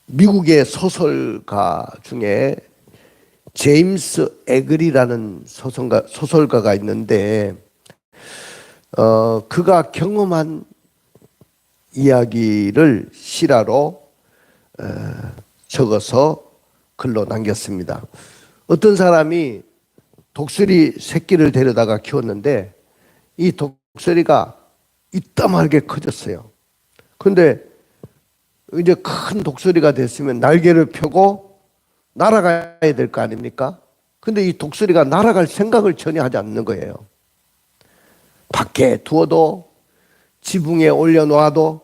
미국의 소설가 중에 제임스 에글이라는 소설가가 있는데 그가 경험한 이야기를 실화로 적어서 글로 남겼습니다. 어떤 사람이 독수리 새끼를 데려다가 키웠는데 이 독수리가 이따만하게 커졌어요. 그런데 이제 큰 독수리가 됐으면 날개를 펴고 날아가야 될 거 아닙니까? 근데 이 독수리가 날아갈 생각을 전혀 하지 않는 거예요. 밖에 두어도 지붕에 올려놓아도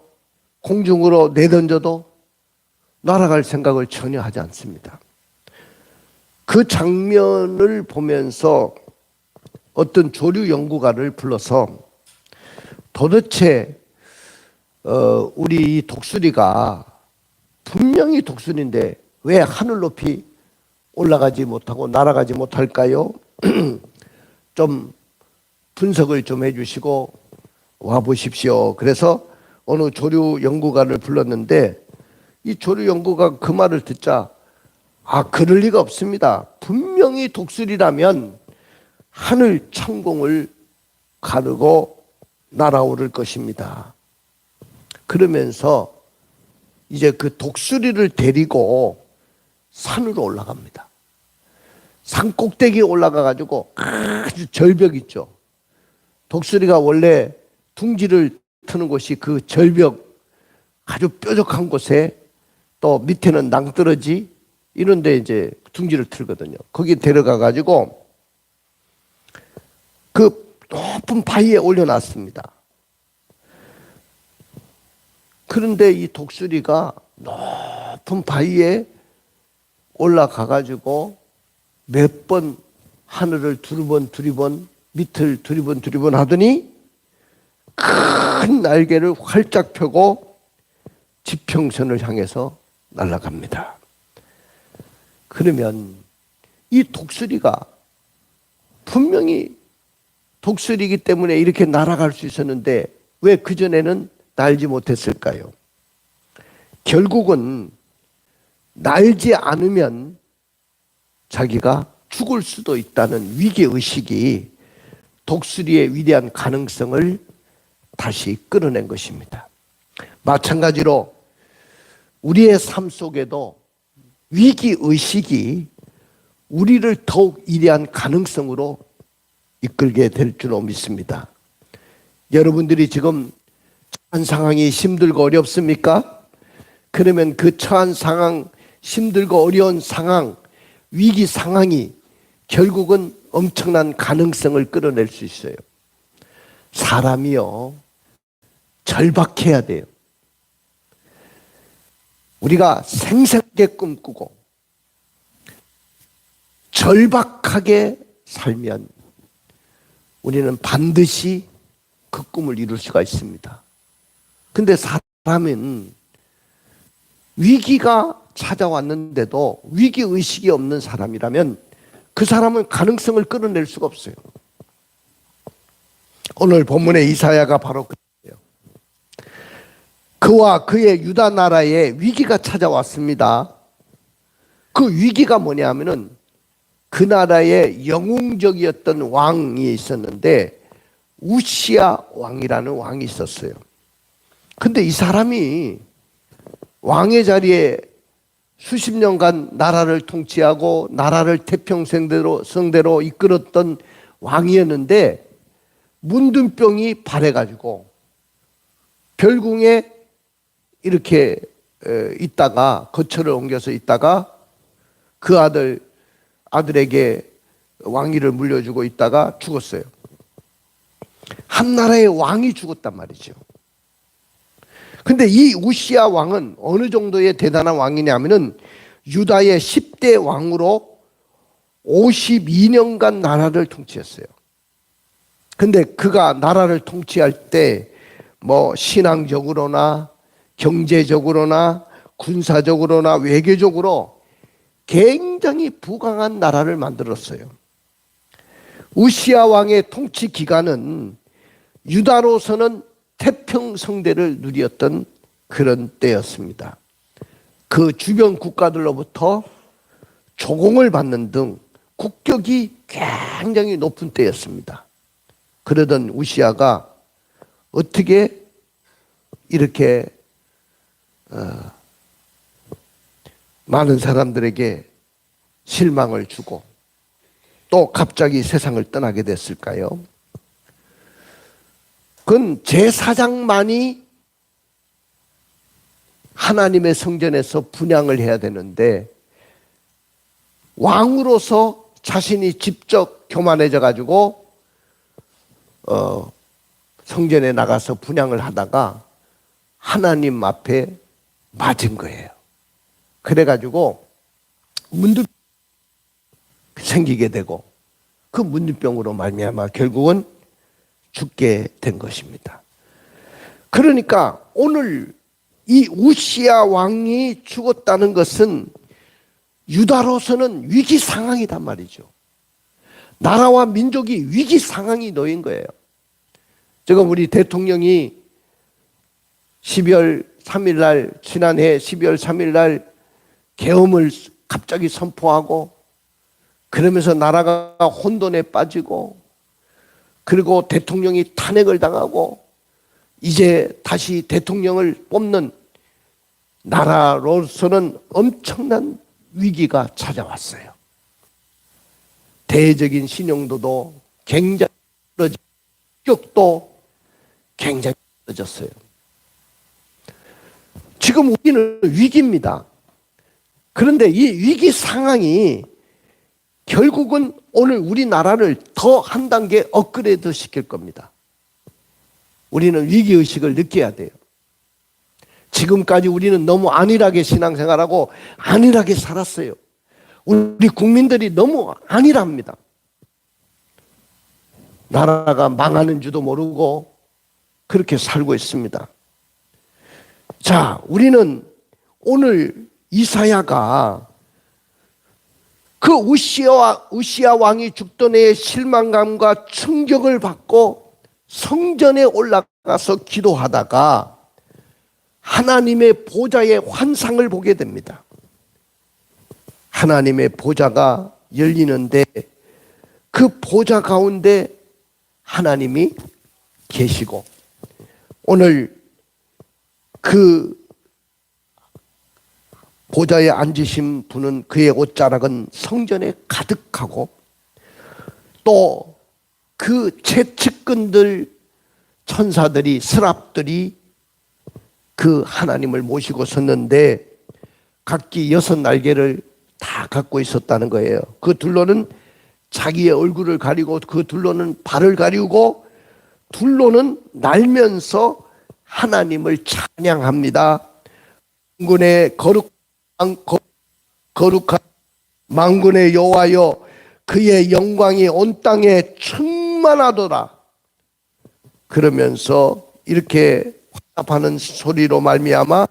공중으로 내던져도 날아갈 생각을 전혀 하지 않습니다. 그 장면을 보면서 어떤 조류 연구가를 불러서 도대체 우리 이 독수리가 분명히 독수리인데 왜 하늘 높이 올라가지 못하고 날아가지 못할까요? 좀 분석을 좀 해주시고 와보십시오. 그래서 어느 조류 연구가를 불렀는데 이 조류 연구가 그 말을 듣자 그럴 리가 없습니다. 분명히 독수리라면 하늘 천공을 가르고 날아오를 것입니다. 그러면서 이제 그 독수리를 데리고 산으로 올라갑니다. 산 꼭대기에 올라가 가지고 아주 절벽 있죠. 독수리가 원래 둥지를 트는 곳이 그 절벽 아주 뾰족한 곳에 또 밑에는 낭떠러지 이런 데 이제 둥지를 틀거든요. 거기 데려가 가지고 그 높은 바위에 올려놨습니다. 그런데 이 독수리가 높은 바위에 올라가 가지고 몇 번 하늘을 두리번 밑을 두리번 하더니 큰 날개를 활짝 펴고 지평선을 향해서 날아갑니다. 그러면 이 독수리가 분명히 독수리이기 때문에 이렇게 날아갈 수 있었는데 왜 그전에는 날지 못했을까요? 결국은 날지 않으면 자기가 죽을 수도 있다는 위기의식이 독수리의 위대한 가능성을 다시 끌어낸 것입니다. 마찬가지로 우리의 삶 속에도 위기의식이 우리를 더욱 위대한 가능성으로 이끌게 될 줄로 믿습니다. 여러분들이 지금 처한 상황이 힘들고 어렵습니까? 그러면 그 처한 상황, 힘들고 어려운 상황, 위기 상황이 결국은 엄청난 가능성을 끌어낼 수 있어요. 사람이요, 절박해야 돼요. 우리가 생생하게 꿈꾸고 절박하게 살면 우리는 반드시 그 꿈을 이룰 수가 있습니다. 근데 사람은 위기가 찾아왔는데도 위기의식이 없는 사람이라면 그 사람은 가능성을 끌어낼 수가 없어요. 오늘 본문의 이사야가 바로 그래요. 그와 그의 유다 나라에 위기가 찾아왔습니다. 그 위기가 뭐냐면은 그 나라에 영웅적이었던 왕이 있었는데 우시야 왕이라는 왕이 있었어요. 근데 이 사람이 왕의 자리에 수십 년간 나라를 통치하고 나라를 태평성대로 이끌었던 왕이었는데 문둥병이 발해가지고 별궁에 이렇게 있다가 거처를 옮겨서 있다가 그 아들에게 왕위를 물려주고 있다가 죽었어요. 한 나라의 왕이 죽었단 말이죠. 근데 이 우시야 왕은 어느 정도의 대단한 왕이냐면은 유다의 10대 왕으로 52년간 나라를 통치했어요. 근데 그가 나라를 통치할 때 뭐 신앙적으로나 경제적으로나 군사적으로나 외교적으로 굉장히 부강한 나라를 만들었어요. 우시야 왕의 통치 기간은 유다로서는 태평성대를 누렸던 그런 때였습니다. 그 주변 국가들로부터 조공을 받는 등 국격이 굉장히 높은 때였습니다. 그러던 우시아가 어떻게 이렇게 많은 사람들에게 실망을 주고 또 갑자기 세상을 떠나게 됐을까요? 그건 제사장만이 하나님의 성전에서 분향을 해야 되는데 왕으로서 자신이 직접 교만해져 가지고 성전에 나가서 분향을 하다가 하나님 앞에 맞은 거예요. 그래가지고 문둥병이 생기게 되고 그 문둥병으로 말미암아 결국은 죽게 된 것입니다. 그러니까 오늘 이 우시야 왕이 죽었다는 것은 유다로서는 위기 상황이란 말이죠. 나라와 민족이 위기 상황이 놓인 거예요. 지금 우리 대통령이 12월 3일 날, 지난해 12월 3일 날 계엄을 갑자기 선포하고 그러면서 나라가 혼돈에 빠지고 그리고 대통령이 탄핵을 당하고 이제 다시 대통령을 뽑는 나라로서는 엄청난 위기가 찾아왔어요. 대외적인 신용도도 굉장히 떨어지고 국격도 굉장히 떨어졌어요. 지금 우리는 위기입니다. 그런데 이 위기 상황이 결국은 오늘 우리나라를 더 한 단계 업그레이드 시킬 겁니다. 우리는 위기의식을 느껴야 돼요. 지금까지 우리는 너무 안일하게 신앙생활하고 안일하게 살았어요. 우리 국민들이 너무 안일합니다. 나라가 망하는 줄도 모르고 그렇게 살고 있습니다. 자, 우리는 오늘 이사야가 그 우시야 왕이 죽던 해의 실망감과 충격을 받고 성전에 올라가서 기도하다가 하나님의 보좌의 환상을 보게 됩니다. 하나님의 보좌가 열리는데 그 보좌 가운데 하나님이 계시고 오늘 그 보좌에 앉으신 분은 그의 옷자락은 성전에 가득하고 또 그 채측근들 천사들이 스랍들이 그 하나님을 모시고 섰는데 각기 6날개를 다 갖고 있었다는 거예요. 그 둘로는 자기의 얼굴을 가리고 그 둘로는 발을 가리고 둘로는 날면서 하나님을 찬양합니다. 만군의 거룩한 만군의 여호와여 그의 영광이 온 땅에 충만하도다. 그러면서 이렇게 화답하는 소리로 말미암아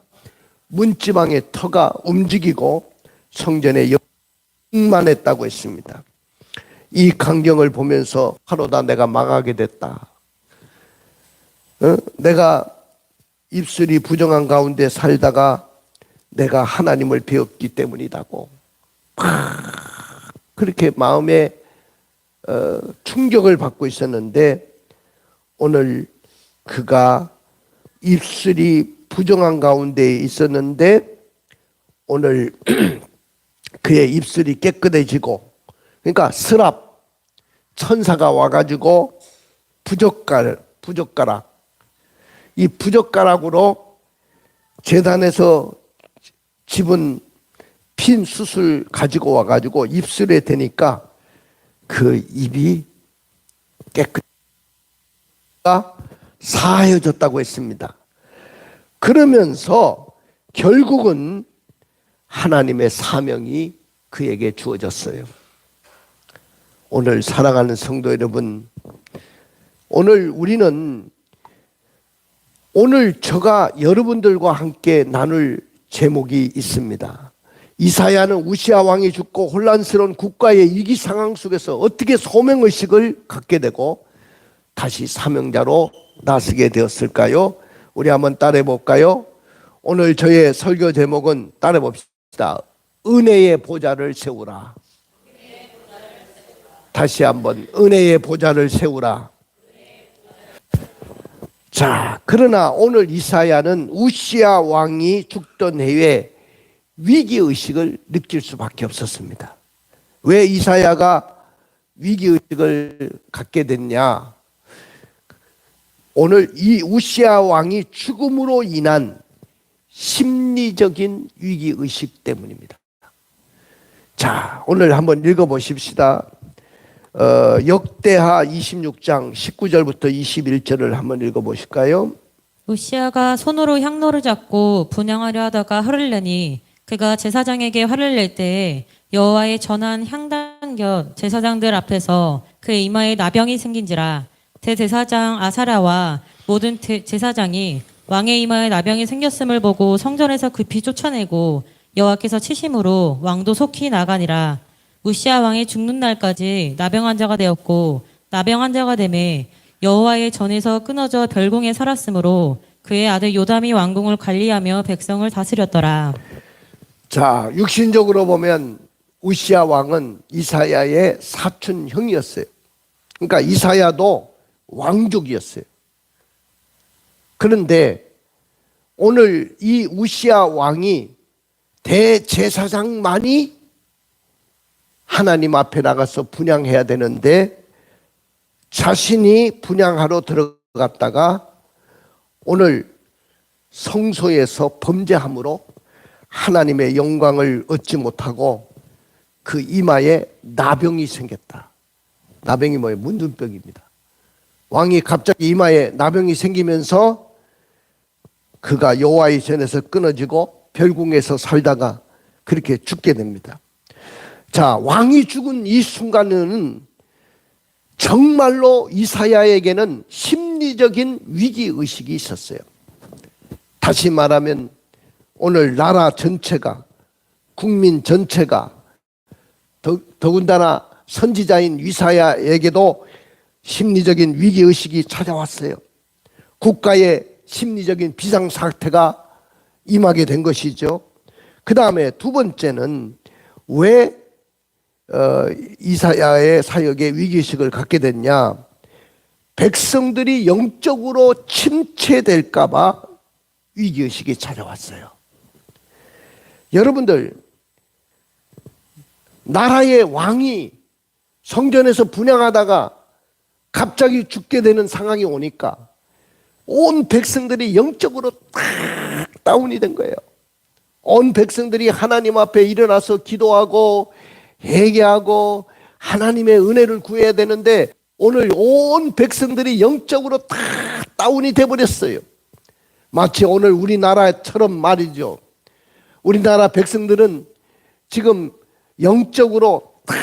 문지방의 터가 움직이고 성전에 충만했다고 했습니다. 이 광경을 보면서 하루다 내가 망하게 됐다. 내가 입술이 부정한 가운데 살다가 내가 하나님을 배웠기 때문이다고 그렇게 마음에 충격을 받고 있었는데 오늘 그가 입술이 부정한 가운데 있었는데 오늘 그의 입술이 깨끗해지고 그러니까 스랍 천사가 와가지고 부젓가락 이 부젓가락으로 제단에서 집은 핀 숯을 가지고 와가지고 입술에 대니까 그 입이 깨끗하게 사해졌다고 했습니다. 그러면서 결국은 하나님의 사명이 그에게 주어졌어요. 오늘 사랑하는 성도 여러분, 오늘 우리는 오늘 제가 여러분들과 함께 나눌 제목이 있습니다. 이사야는 우시야 왕이 죽고 혼란스러운 국가의 위기 상황 속에서 어떻게 소명의식을 갖게 되고 다시 사명자로 나서게 되었을까요? 우리 한번 따라해 볼까요? 오늘 저의 설교 제목은 따라 봅시다. 은혜의 보좌를 세우라. 다시 한번 은혜의 보좌를 세우라. 자, 그러나 오늘 이사야는 우시야 왕이 죽던 해에 위기의식을 느낄 수밖에 없었습니다. 왜 이사야가 위기의식을 갖게 됐냐? 오늘 이 우시야 왕이 죽음으로 인한 심리적인 위기의식 때문입니다. 자, 오늘 한번 읽어보십시다. 역대하 26장 19절부터 21절을 한번 읽어보실까요? 우시아가 손으로 향로를 잡고 분향하려 하다가 화를 내니 그가 제사장에게 화를 낼 때에 여호와의 전한 향단 곁 제사장들 앞에서 그의 이마에 나병이 생긴지라. 대제사장 아사랴와 모든 제사장이 왕의 이마에 나병이 생겼음을 보고 성전에서 급히 쫓아내고 여호와께서 치심으로 왕도 속히 나가니라. 우시아 왕이 죽는 날까지 나병 환자가 되었고 나병 환자가 되매 여호와의 전에서 끊어져 별궁에 살았으므로 그의 아들 요담이 왕궁을 관리하며 백성을 다스렸더라. 자, 육신적으로 보면 우시아 왕은 이사야의 사촌 형이었어요. 그러니까 이사야도 왕족이었어요. 그런데 오늘 이 우시아 왕이 대제사장만이 하나님 앞에 나가서 분향해야 되는데 자신이 분향하러 들어갔다가 오늘 성소에서 범죄함으로 하나님의 영광을 얻지 못하고 그 이마에 나병이 생겼다. 나병이 뭐예요? 문둥병입니다. 왕이 갑자기 이마에 나병이 생기면서 그가 여호와의 전에서 끊어지고 별궁에서 살다가 그렇게 죽게 됩니다. 자, 왕이 죽은 이 순간은 정말로 이사야에게는 심리적인 위기의식이 있었어요. 다시 말하면 오늘 나라 전체가, 국민 전체가, 더군다나 선지자인 이사야에게도 심리적인 위기의식이 찾아왔어요. 국가의 심리적인 비상사태가 임하게 된 것이죠. 그 다음에 두 번째는 왜 이사야의 사역에 위기의식을 갖게 됐냐? 백성들이 영적으로 침체될까 봐 위기의식이 찾아왔어요. 여러분들, 나라의 왕이 성전에서 분향하다가 갑자기 죽게 되는 상황이 오니까 온 백성들이 영적으로 딱 다운이 된 거예요. 온 백성들이 하나님 앞에 일어나서 기도하고 회개하고 하나님의 은혜를 구해야 되는데 오늘 온 백성들이 영적으로 다 다운이 돼버렸어요. 마치 오늘 우리나라처럼 말이죠. 우리나라 백성들은 지금 영적으로 다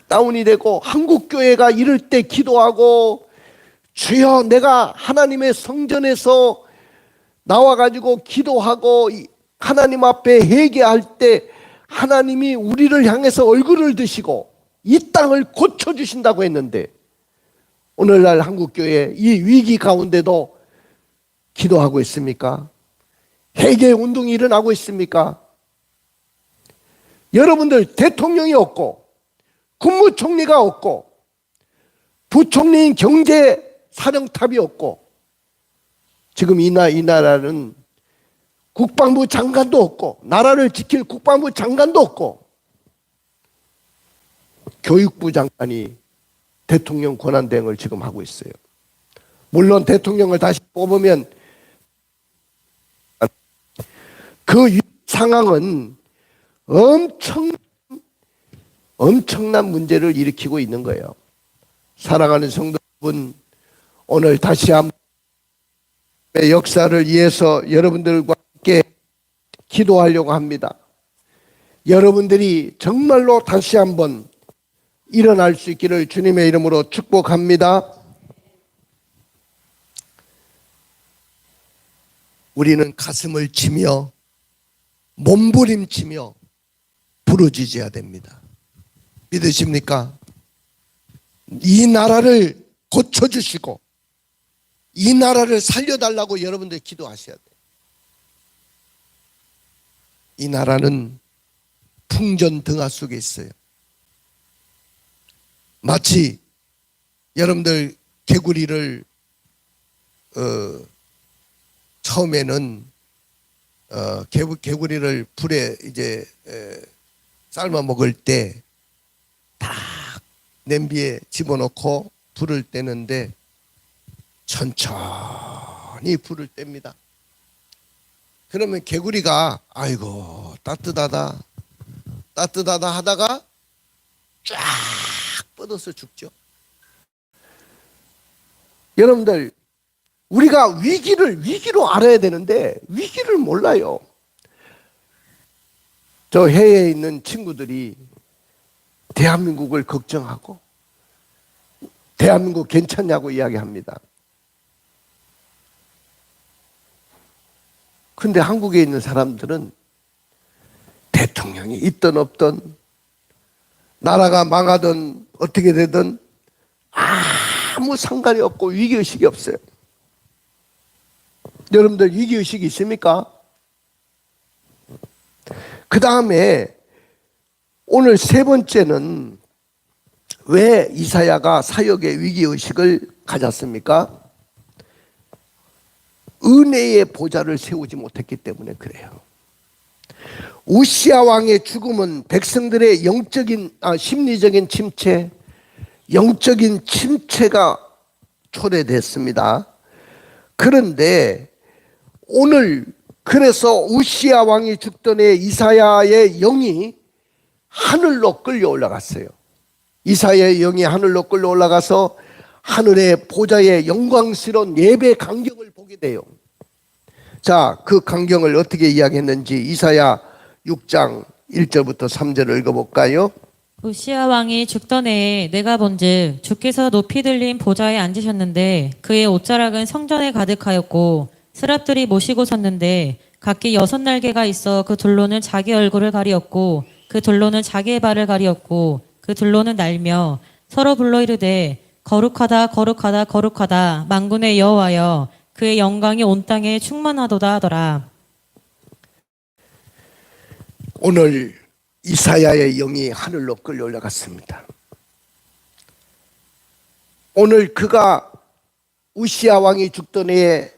다운이 되고 한국교회가 이럴 때 기도하고 주여 내가 하나님의 성전에서 나와가지고 기도하고 하나님 앞에 회개할 때 하나님이 우리를 향해서 얼굴을 드시고 이 땅을 고쳐주신다고 했는데 오늘날 한국교회 이 위기 가운데도 기도하고 있습니까? 회개 운동이 일어나고 있습니까? 여러분들 대통령이 없고 국무총리가 없고 부총리인 경제사령탑이 없고 지금 이 나라는 국방부 장관도 없고 나라를 지킬 국방부 장관도 없고 교육부 장관이 대통령 권한대행을 지금 하고 있어요. 물론 대통령을 다시 뽑으면 그 상황은 엄청난 문제를 일으키고 있는 거예요. 사랑하는 성도 여러분, 오늘 다시 한번 역사를 위해서 여러분들과 함께 기도하려고 합니다. 여러분들이 정말로 다시 한번 일어날 수 있기를 주님의 이름으로 축복합니다. 우리는 가슴을 치며 몸부림치며 부르짖어야 됩니다. 믿으십니까? 이 나라를 고쳐주시고 이 나라를 살려달라고 여러분들 기도하셔야 돼요. 이 나라는 풍전등화 속에 있어요. 마치 여러분들 개구리를 처음에는 개구리를 불에 이제 삶아 먹을 때 딱 냄비에 집어넣고 불을 떼는데 천천히 불을 뗍니다. 그러면 개구리가 아이고 따뜻하다 하다가 쫙 뻗어서 죽죠. 여러분들 우리가 위기로 알아야 되는데 위기를 몰라요. 저 해외에 있는 친구들이 대한민국을 걱정하고 대한민국 괜찮냐고 이야기합니다. 근데 한국에 있는 사람들은 대통령이 있든 없든 나라가 망하든 어떻게 되든 아무 상관이 없고 위기의식이 없어요. 여러분들 위기의식이 있습니까? 그 다음에 오늘 세 번째는 왜 이사야가 사역의 위기의식을 가졌습니까? 은혜의 보좌를 세우지 못했기 때문에 그래요. 우시야 왕의 죽음은 백성들의 심리적인 침체, 영적인 침체가 초래됐습니다. 그런데 오늘 그래서 우시야 왕이 죽던 해 이사야의 영이 하늘로 끌려 올라갔어요. 이사야의 영이 하늘로 끌려 올라가서 하늘의 보좌의 영광스러운 예배 광경을 보게 돼요. 자, 그 광경을 어떻게 이야기했는지 이사야 6장 1절부터 3절을 읽어볼까요? 우시야 왕이 죽던 해에 내가 본즉 주께서 높이 들린 보좌에 앉으셨는데 그의 옷자락은 성전에 가득하였고 스랍들이 모시고 섰는데 각기 6날개가 있어 그 둘로는 자기 얼굴을 가리었고 그 둘로는 자기의 발을 가리었고 그 둘로는 날며 서로 불러 이르되 거룩하다 거룩하다 거룩하다 만군의 여호와여 그의 영광이 온 땅에 충만하도다 하더라. 오늘 이사야의 영이 하늘로 끌려 올라갔습니다. 오늘 그가 우시야 왕이 죽던 해에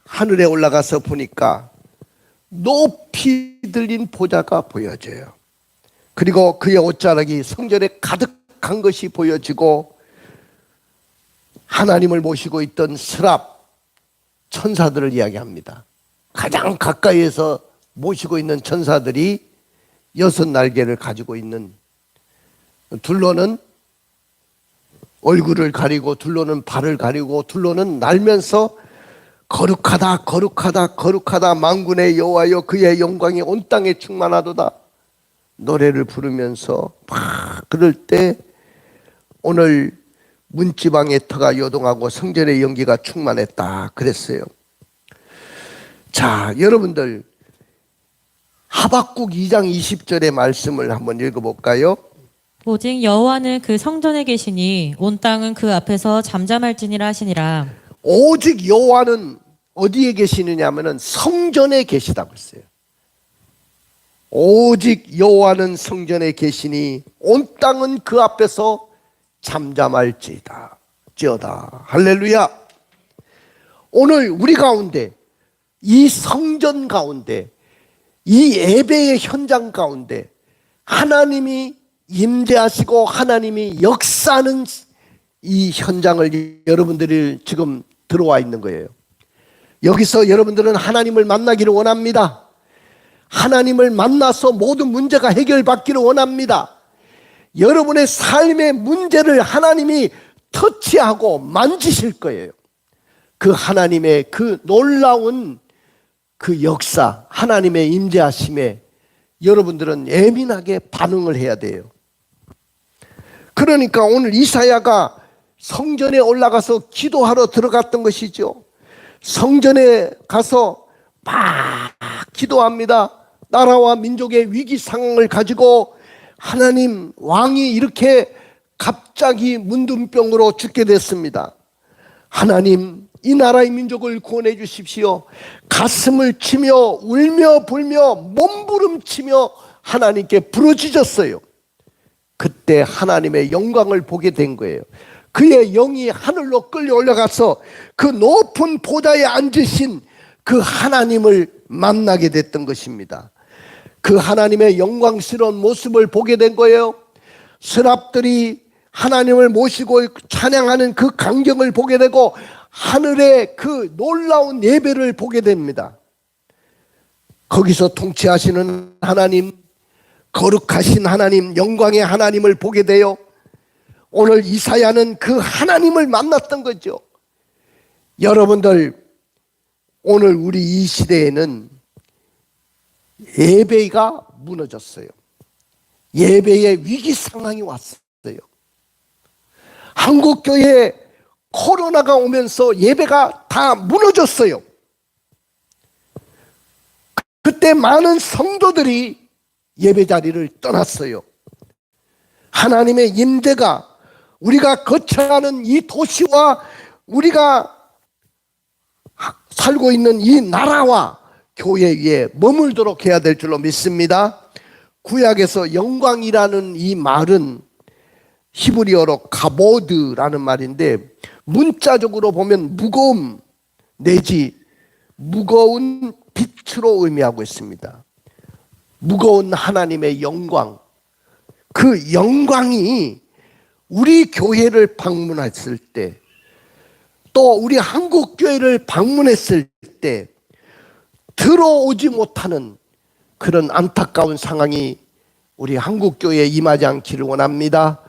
하늘에 올라가서 보니까 높이 들린 보좌가 보여져요. 그리고 그의 옷자락이 성전에 가득한 것이 보여지고 하나님을 모시고 있던 스랍 천사들을 이야기합니다. 가장 가까이에서 모시고 있는 천사들이 6날개를 가지고 있는, 둘로는 얼굴을 가리고 둘로는 발을 가리고 둘로는 날면서 거룩하다 거룩하다 거룩하다 만군의 여호와여 그의 영광이 온 땅에 충만하도다 노래를 부르면서 막 그럴 때 오늘 문지방의 터가 요동하고 성전의 연기가 충만했다 그랬어요. 자, 여러분들 하박국 2장 20절의 말씀을 한번 읽어볼까요? 오직 여호와는 그 성전에 계시니 온 땅은 그 앞에서 잠잠할지니라 하시니라. 오직 여호와는 어디에 계시느냐 하면은 성전에 계시다고 했어요. 오직 여호와는 성전에 계시니 온 땅은 그 앞에서 잠잠할지다 지어다. 할렐루야. 오늘 우리 가운데 이 성전 가운데 이 예배의 현장 가운데 하나님이 임재하시고 하나님이 역사하는 이 현장을 여러분들이 지금 들어와 있는 거예요. 여기서 여러분들은 하나님을 만나기를 원합니다. 하나님을 만나서 모든 문제가 해결받기를 원합니다. 여러분의 삶의 문제를 하나님이 터치하고 만지실 거예요. 그 하나님의 그 놀라운 그 역사, 하나님의 임재하심에 여러분들은 예민하게 반응을 해야 돼요. 그러니까 오늘 이사야가 성전에 올라가서 기도하러 들어갔던 것이죠. 성전에 가서 막 기도합니다. 나라와 민족의 위기 상황을 가지고 하나님, 왕이 이렇게 갑자기 문둥병으로 죽게 됐습니다. 하나님, 이 나라의 민족을 구원해 주십시오. 가슴을 치며 울며 불며 몸부림치며 하나님께 부르짖었어요. 그때 하나님의 영광을 보게 된 거예요. 그의 영이 하늘로 끌려 올라가서 그 높은 보좌에 앉으신 그 하나님을 만나게 됐던 것입니다. 그 하나님의 영광스러운 모습을 보게 된 거예요. 서랍들이 하나님을 모시고 찬양하는 그 광경을 보게 되고 하늘의 그 놀라운 예배를 보게 됩니다. 거기서 통치하시는 하나님, 거룩하신 하나님, 영광의 하나님을 보게 돼요. 오늘 이사야는 그 하나님을 만났던 거죠. 여러분들, 오늘 우리 이 시대에는 예배가 무너졌어요. 예배의 위기 상황이 왔어요. 한국교회에 코로나가 오면서 예배가 다 무너졌어요. 그때 많은 성도들이 예배 자리를 떠났어요. 하나님의 임재가 우리가 거쳐가는 이 도시와 우리가 살고 있는 이 나라와 교회 위에 머물도록 해야 될 줄로 믿습니다. 구약에서 영광이라는 이 말은 히브리어로 가보드라는 말인데 문자적으로 보면 무거움 내지 무거운 빛으로 의미하고 있습니다. 무거운 하나님의 영광, 그 영광이 우리 교회를 방문했을 때, 또 우리 한국교회를 방문했을 때 들어오지 못하는 그런 안타까운 상황이 우리 한국교회에 임하지 않기를 원합니다.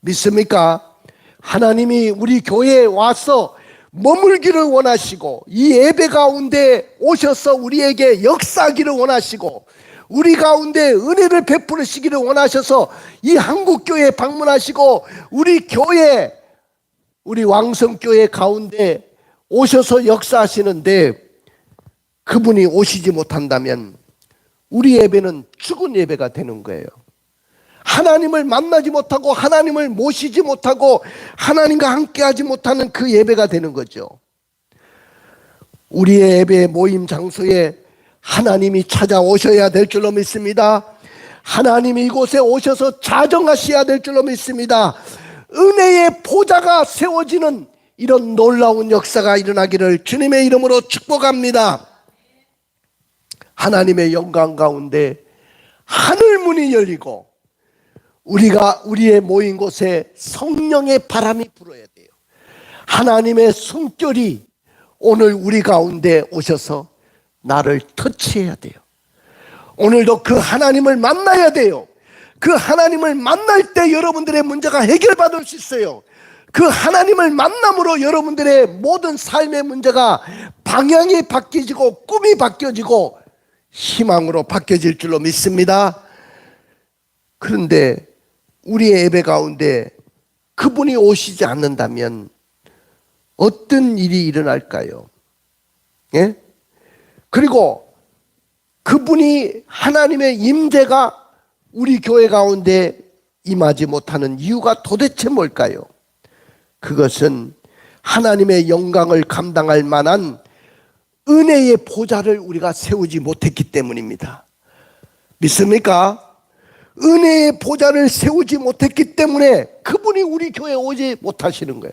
믿습니까? 하나님이 우리 교회에 와서 머물기를 원하시고 이 예배 가운데 오셔서 우리에게 역사하기를 원하시고 우리 가운데 은혜를 베푸시기를 원하셔서 이 한국교회에 방문하시고 우리 교회, 우리 왕성교회 가운데 오셔서 역사하시는데 그분이 오시지 못한다면 우리 예배는 죽은 예배가 되는 거예요. 하나님을 만나지 못하고 하나님을 모시지 못하고 하나님과 함께하지 못하는 그 예배가 되는 거죠. 우리의 예배 모임 장소에 하나님이 찾아오셔야 될 줄로 믿습니다. 하나님이 이곳에 오셔서 자정하셔야 될 줄로 믿습니다. 은혜의 보좌가 세워지는 이런 놀라운 역사가 일어나기를 주님의 이름으로 축복합니다. 하나님의 영광 가운데 하늘문이 열리고 우리의 모인 곳에 성령의 바람이 불어야 돼요. 하나님의 숨결이 오늘 우리 가운데 오셔서 나를 터치해야 돼요. 오늘도 그 하나님을 만나야 돼요. 그 하나님을 만날 때 여러분들의 문제가 해결받을 수 있어요. 그 하나님을 만남으로 여러분들의 모든 삶의 문제가 방향이 바뀌어지고 꿈이 바뀌어지고 희망으로 바뀌어질 줄로 믿습니다. 그런데 우리의 예배 가운데 그분이 오시지 않는다면 어떤 일이 일어날까요? 예? 그리고 그분이 하나님의 임재가 우리 교회 가운데 임하지 못하는 이유가 도대체 뭘까요? 그것은 하나님의 영광을 감당할 만한 은혜의 보좌를 우리가 세우지 못했기 때문입니다. 믿습니까? 은혜의 보좌를 세우지 못했기 때문에 그분이 우리 교회에 오지 못하시는 거예요.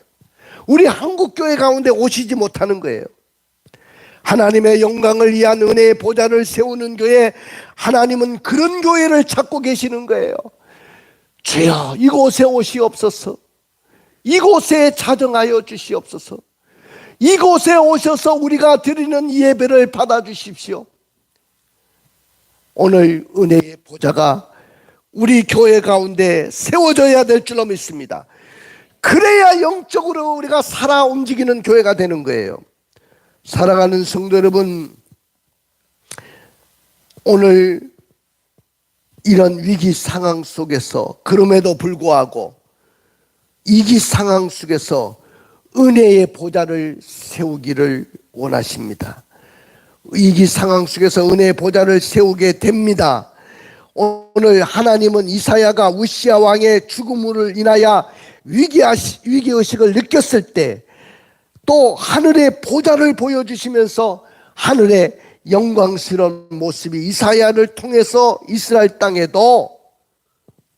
우리 한국교회 가운데 오시지 못하는 거예요. 하나님의 영광을 위한 은혜의 보좌를 세우는 교회, 하나님은 그런 교회를 찾고 계시는 거예요. 주여 이곳에 오시옵소서. 이곳에 자정하여 주시옵소서. 이곳에 오셔서 우리가 드리는 이 예배를 받아주십시오. 오늘 은혜의 보좌가 우리 교회 가운데 세워져야 될 줄로 믿습니다. 그래야 영적으로 우리가 살아 움직이는 교회가 되는 거예요. 사랑하는 성도 여러분, 오늘 이런 위기 상황 속에서 그럼에도 불구하고 위기 상황 속에서 은혜의 보좌를 세우기를 원하십니다. 위기 상황 속에서 은혜의 보좌를 세우게 됩니다. 오늘 하나님은 이사야가 우시야 왕의 죽음으로 인하여 위기의식을 느꼈을 때 또 하늘의 보좌를 보여주시면서 하늘의 영광스러운 모습이 이사야를 통해서 이스라엘 땅에도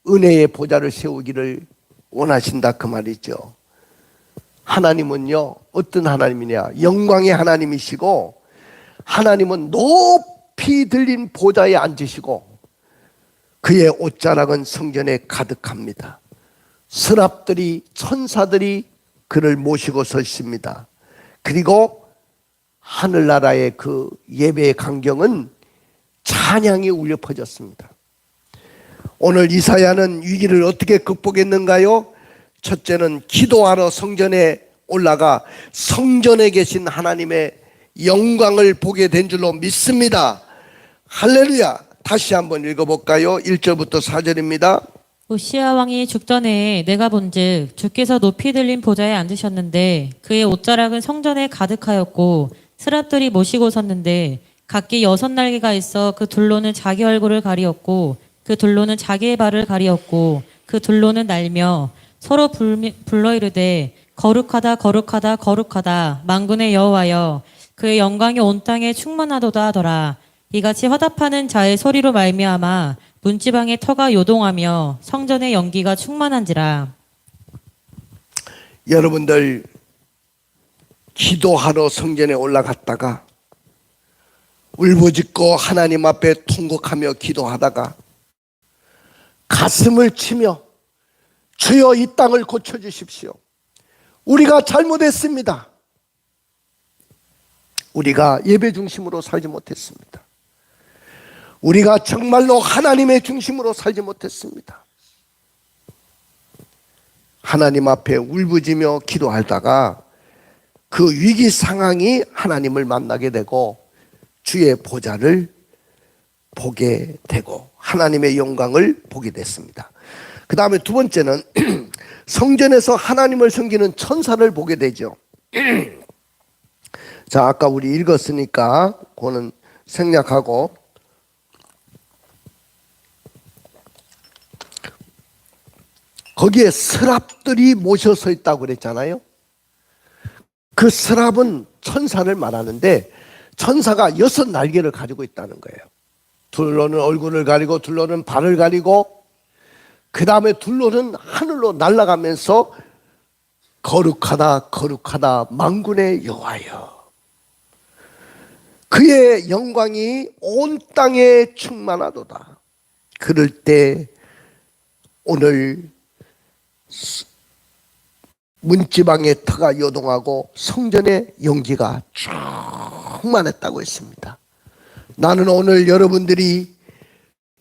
은혜의 보좌를 세우기를 원하신다 그 말이죠. 하나님은요, 어떤 하나님이냐? 영광의 하나님이시고, 하나님은 높이 들린 보좌에 앉으시고 그의 옷자락은 성전에 가득합니다. 서랍들이, 천사들이 그를 모시고 서십니다. 그리고 하늘나라의 그 예배의 강경은 찬양이 울려 퍼졌습니다. 오늘 이사야는 위기를 어떻게 극복했는가요? 첫째는 기도하러 성전에 올라가 성전에 계신 하나님의 영광을 보게 된 줄로 믿습니다. 할렐루야. 다시 한번 읽어볼까요? 1절부터 4절입니다. 우시야 왕이 죽던 해에 내가 본즉 주께서 높이 들린 보좌에 앉으셨는데 그의 옷자락은 성전에 가득하였고 스랍들이 모시고 섰는데 각기 6날개가 있어 그 둘로는 자기 얼굴을 가리었고 그 둘로는 자기의 발을 가리었고 그 둘로는 날며 서로 불러 이르되 거룩하다 거룩하다 거룩하다 만군의 여호와여 그의 영광이 온 땅에 충만하도다 하더라. 이같이 화답하는 자의 소리로 말미암아 문지방의 터가 요동하며 성전의 연기가 충만한지라. 여러분들 기도하러 성전에 올라갔다가 울부짖고 하나님 앞에 통곡하며 기도하다가 가슴을 치며 주여 이 땅을 고쳐주십시오. 우리가 잘못했습니다. 우리가 예배 중심으로 살지 못했습니다. 우리가 정말로 하나님의 중심으로 살지 못했습니다. 하나님 앞에 울부짖으며 기도하다가 그 위기 상황이 하나님을 만나게 되고 주의 보좌를 보게 되고 하나님의 영광을 보게 됐습니다. 그 다음에 두 번째는 성전에서 하나님을 섬기는 천사를 보게 되죠. 자, 아까 우리 읽었으니까 그거는 생략하고 거기에 스랍들이 모셔 서 있다고 그랬잖아요. 그 스랍은 천사를 말하는데 천사가 6날개를 가지고 있다는 거예요. 둘로는 얼굴을 가리고 둘로는 발을 가리고 그 다음에 둘로는 하늘로 날아가면서 거룩하다 거룩하다 만군의 여호와여 그의 영광이 온 땅에 충만하도다. 그럴 때 오늘 문지방의 터가 요동하고 성전의 연기가 충만했다고 했습니다. 나는 오늘 여러분들이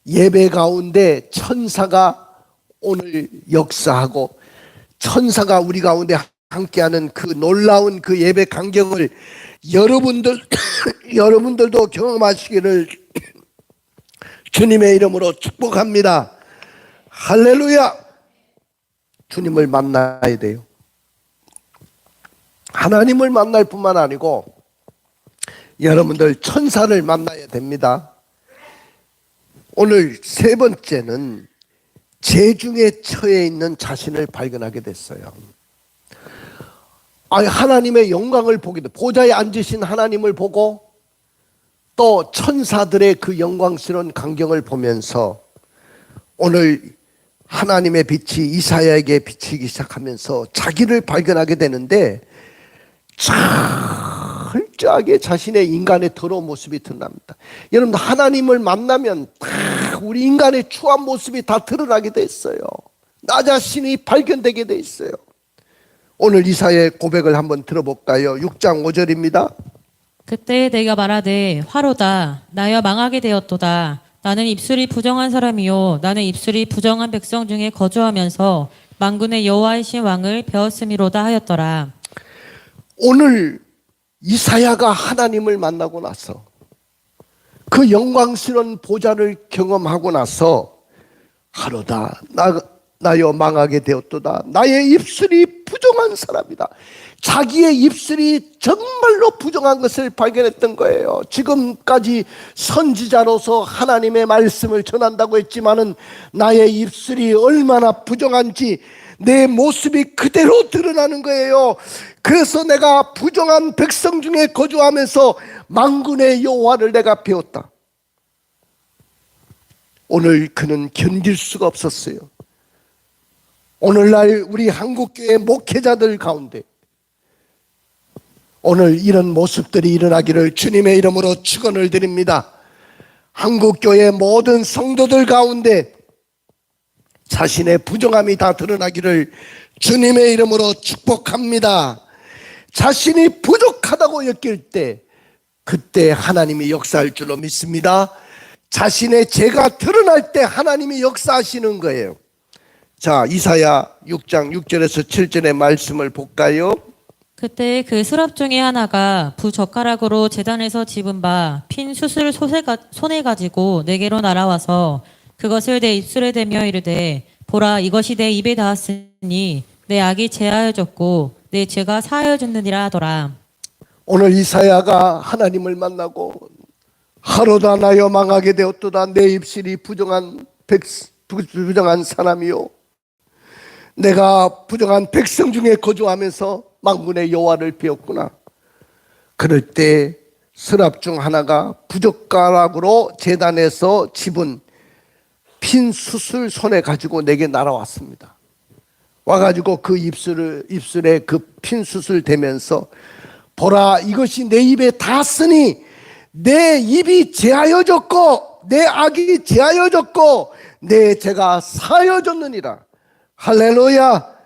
예배 가운데 천사가 오늘 역사하고 천사가 우리 가운데 함께하는 그 놀라운 그 예배 강경을 여러분들도 경험하시기를 주님의 이름으로 축복합니다. 할렐루야. 주님을 만나야 돼요. 하나님을 만날 뿐만 아니고 여러분들 천사를 만나야 됩니다. 오늘 세 번째는 재중에 처해 있는 자신을 발견하게 됐어요. 하나님의 영광을 보게 돼. 보좌에 앉으신 하나님을 보고 또 천사들의 그 영광스러운 광경을 보면서 오늘 하나님의 빛이 이사야에게 비치기 시작하면서 자기를 발견하게 되는데 철저하게 자신의 인간의 더러운 모습이 드러납니다. 여러분들 하나님을 만나면 다 우리 인간의 추한 모습이 다 드러나게 돼 있어요. 나 자신이 발견되게 돼 있어요. 오늘 이사야의 고백을 한번 들어볼까요? 6장 5절입니다. 그때 내가 말하되 화로다 나여 망하게 되었도다. 나는 입술이 부정한 사람이요 나는 입술이 부정한 백성 중에 거주하면서 만군의 여호와이신 왕을 배웠음이로다 하였더라. 오늘 이사야가 하나님을 만나고 나서 그 영광스러운 보좌를 경험하고 나서 하루다 나여 망하게 되었도다. 나의 입술이 부정한 사람이다. 자기의 입술이 정말로 부정한 것을 발견했던 거예요. 지금까지 선지자로서 하나님의 말씀을 전한다고 했지만은 나의 입술이 얼마나 부정한지 내 모습이 그대로 드러나는 거예요. 그래서 내가 부정한 백성 중에 거주하면서 만군의 여호와를 내가 배웠다. 오늘 그는 견딜 수가 없었어요. 오늘날 우리 한국교회 목회자들 가운데 오늘 이런 모습들이 일어나기를 주님의 이름으로 축원을 드립니다. 한국교회 모든 성도들 가운데 자신의 부정함이 다 드러나기를 주님의 이름으로 축복합니다. 자신이 부족하다고 여길 때 그때 하나님이 역사할 줄로 믿습니다. 자신의 죄가 드러날 때 하나님이 역사하시는 거예요. 자, 이사야 6장 6절에서 7절의 말씀을 볼까요? 그때 그 스랍 중에 하나가 부젓가락으로 제단에서 집은 바 핀 숯을 손에 가지고 내게로 날아와서 그것을 내 입술에 대며 이르되 보라 이것이 내 입에 닿았으니 내 악이 제하여졌고 내 죄가 사하여졌느니라 하더라. 오늘 이사야가 하나님을 만나고 하루도 나여 망하게 되었도다. 내 입술이 부정한 사람이요 내가 부정한 백성 중에 거주하면서 만군의 여호와를 배웠구나. 그럴 때 스랍 중 하나가 부젓가락으로 제단에서 집은 핀 숯을 손에 가지고 내게 날아왔습니다. 와가지고 그 입술에 그 핀 숯을 대면서 보라 이것이 내 입에 닿았으니 내 입이 제하여졌고 내 악이 제하여졌고 내 죄가 사하여졌느니라. 할렐루야.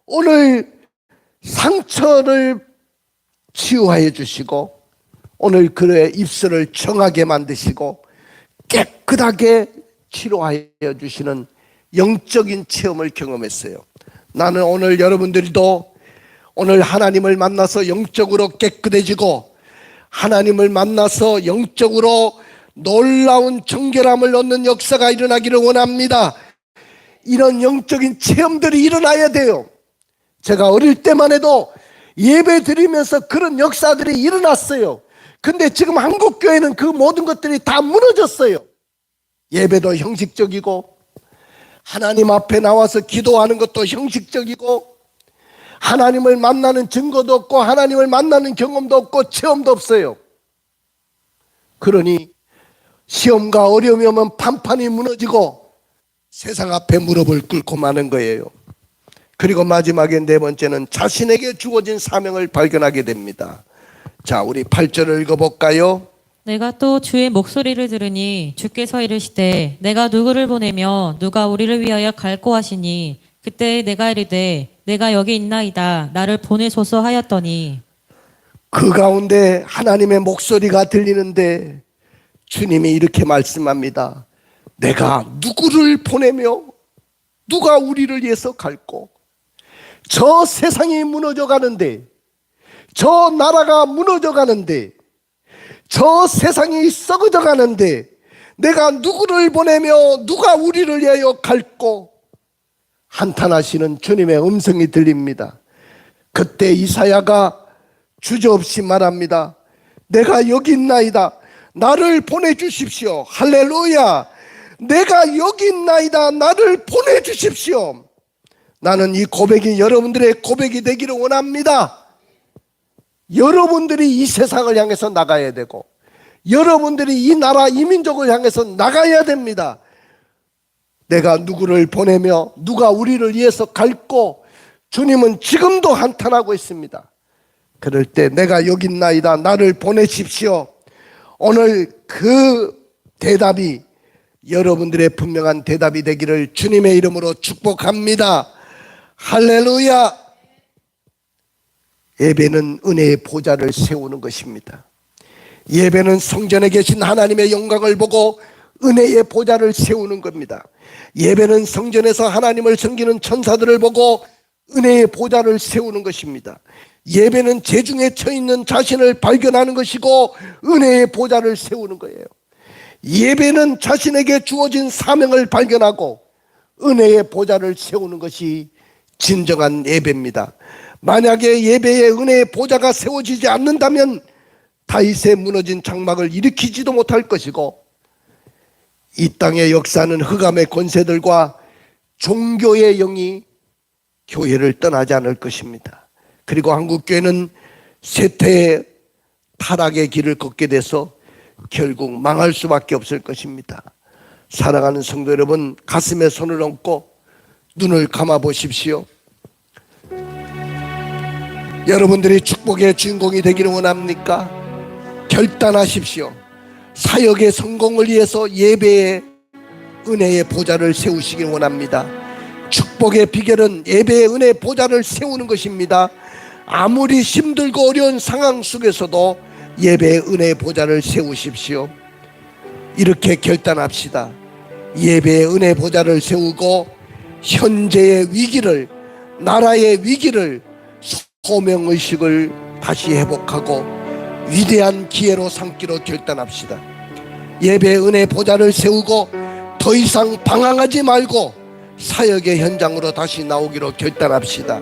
오늘 상처를 치유하여 주시고 오늘 그의 입술을 청하게 만드시고 깨끗하게 치료하여 주시는 영적인 체험을 경험했어요. 나는 오늘 여러분들도 오늘 하나님을 만나서 영적으로 깨끗해지고 하나님을 만나서 영적으로 놀라운 정결함을 얻는 역사가 일어나기를 원합니다. 이런 영적인 체험들이 일어나야 돼요. 제가 어릴 때만 해도 예배 드리면서 그런 역사들이 일어났어요. 근데 지금 한국교회는 그 모든 것들이 다 무너졌어요. 예배도 형식적이고 하나님 앞에 나와서 기도하는 것도 형식적이고 하나님을 만나는 증거도 없고 하나님을 만나는 경험도 없고 체험도 없어요. 그러니 시험과 어려움이 오면 판판이 무너지고 세상 앞에 무릎을 꿇고 마는 거예요. 그리고 마지막에 네 번째는 자신에게 주어진 사명을 발견하게 됩니다. 자, 우리 8절을 읽어볼까요? 내가 또 주의 목소리를 들으니 주께서 이르시되 내가 누구를 보내며 누가 우리를 위하여 갈고 하시니 그때 내가 이르되 내가 여기 있나이다 나를 보내소서 하였더니 그 가운데 하나님의 목소리가 들리는데 주님이 이렇게 말씀합니다. 내가 누구를 보내며 누가 우리를 위해서 갈고 저 세상이 무너져 가는데 저 나라가 무너져 가는데 저 세상이 썩어져 가는데 내가 누구를 보내며 누가 우리를 위하여 갈고 한탄하시는 주님의 음성이 들립니다. 그때 이사야가 주저없이 말합니다. 내가 여기 있나이다 나를 보내주십시오. 할렐루야. 내가 여기 있나이다 나를 보내주십시오. 나는 이 고백이 여러분들의 고백이 되기를 원합니다. 여러분들이 이 세상을 향해서 나가야 되고 여러분들이 이 나라 이 민족을 향해서 나가야 됩니다. 내가 누구를 보내며 누가 우리를 위해서 갈고 주님은 지금도 한탄하고 있습니다. 그럴 때 내가 여기 있나이다 나를 보내십시오. 오늘 그 대답이 여러분들의 분명한 대답이 되기를 주님의 이름으로 축복합니다. 할렐루야. 예배는 은혜의 보좌를 세우는 것입니다. 예배는 성전에 계신 하나님의 영광을 보고 은혜의 보좌를 세우는 겁니다. 예배는 성전에서 하나님을 섬기는 천사들을 보고 은혜의 보좌를 세우는 것입니다. 예배는 재중에 처있는 자신을 발견하는 것이고 은혜의 보좌를 세우는 거예요. 예배는 자신에게 주어진 사명을 발견하고 은혜의 보좌를 세우는 것이 진정한 예배입니다. 만약에 예배에 은혜의 보좌가 세워지지 않는다면 다윗의 무너진 장막을 일으키지도 못할 것이고 이 땅의 역사는 흑암의 권세들과 종교의 영이 교회를 떠나지 않을 것입니다. 그리고 한국교회는 쇠퇴의 타락의 길을 걷게 돼서 결국 망할 수밖에 없을 것입니다. 사랑하는 성도 여러분, 가슴에 손을 얹고 눈을 감아 보십시오. 여러분들이 축복의 주인공이 되기를 원합니까? 결단하십시오. 사역의 성공을 위해서 예배의 은혜의 보좌를 세우시길 원합니다. 축복의 비결은 예배의 은혜의 보좌를 세우는 것입니다. 아무리 힘들고 어려운 상황 속에서도 예배의 은혜의 보좌를 세우십시오. 이렇게 결단합시다. 예배의 은혜의 보좌를 세우고 현재의 위기를, 나라의 위기를, 소명의식을 다시 회복하고 위대한 기회로 삼기로 결단합시다. 예배의 은혜의 보좌를 세우고 더 이상 방황하지 말고 사역의 현장으로 다시 나오기로 결단합시다.